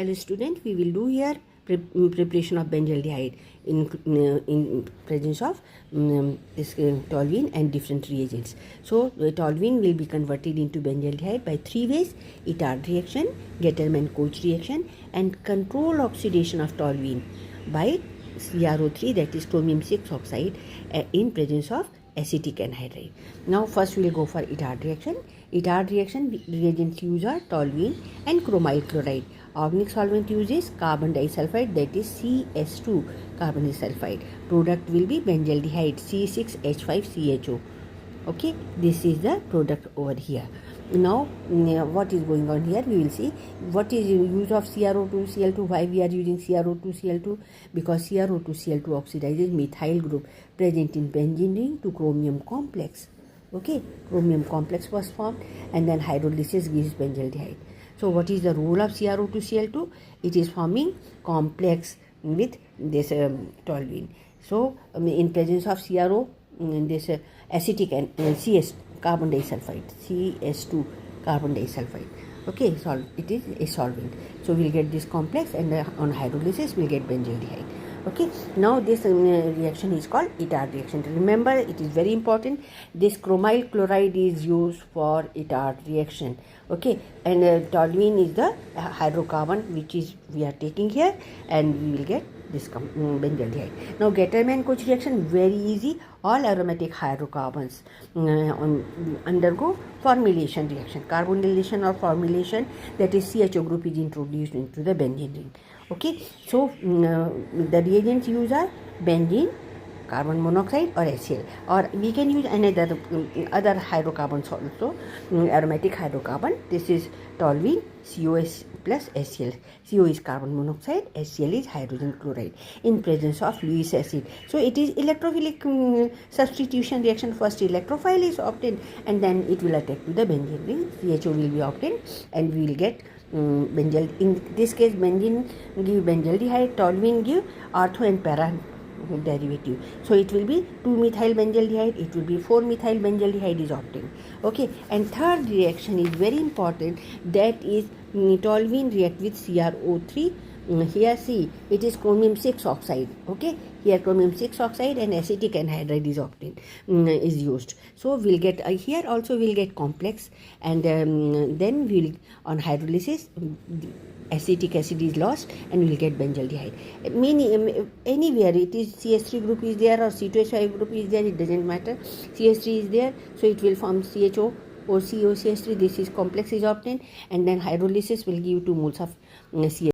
Hello student, we will do here preparation of benzaldehyde in presence of this toluene and different reagents. So the toluene will be converted into benzaldehyde by three ways: Itard reaction, Getterman-Koch reaction, and control oxidation of toluene by CrO3, that is chromium 6 oxide, in presence of acetic anhydride. Now first we will go for Itard reaction. Itard reaction reagents used are toluene and chromyl chloride. Organic solvent uses carbon disulfide, that is CS2 carbon disulfide. Product will be benzaldehyde C6H5CHO. Okay, this is the product over here. Now what is going on here, we will see what is the use of CrO2Cl2. Why we are using CrO2Cl2? Because CrO2Cl2 oxidizes methyl group present in benzene ring to chromium complex. Okay, chromium complex was formed and then hydrolysis gives benzaldehyde. So what is the role of CrO2Cl2? It is forming complex with this toluene. So in presence of CrO, this acetic and CS carbon disulfide, CS2 carbon disulfide. Okay, it is a solvent. So we'll get this complex, and on hydrolysis we'll get benzaldehyde. Okay, now this reaction is called Itard reaction. Remember, it is very important. This chromyl chloride is used for Itard reaction. Okay, and toluene is the hydrocarbon which is we are taking here, and we will get this benzaldehyde. Now Getterman-Koch reaction, very easy. All aromatic hydrocarbons undergo formylation reaction. Carbonylation or formylation, that is CHO group, is introduced into the benzene ring. Okay, so the reagents used are benzene, carbon monoxide or HCl, or we can use another other hydrocarbons also, aromatic hydrocarbon. This is toluene, COS plus HCl. CO is carbon monoxide, HCl is hydrogen chloride in presence of Lewis acid. So it is electrophilic substitution reaction. First electrophile is obtained and then it will attack to the benzene ring. CHO will be obtained and we will get in this case benzene give benzaldehyde, toluene give ortho and para derivative. So it will be 2-methyl benzaldehyde, it will be 4-methyl benzaldehyde is obtained. Okay, and third reaction is very important, that is toluene react with CrO3. Here see, it is chromium 6 oxide. Okay, here chromium 6 oxide and acetic anhydride is obtained, is used. So we'll get here also we'll get complex, and then we'll on hydrolysis acetic acid is lost and we'll get benzaldehyde. Anywhere it is CS3 group is there or C2H5 group is there, it doesn't matter. CS3 is there, so it will form CHO or COCH3. This is complex is obtained, and then hydrolysis will give 2 moles of CS.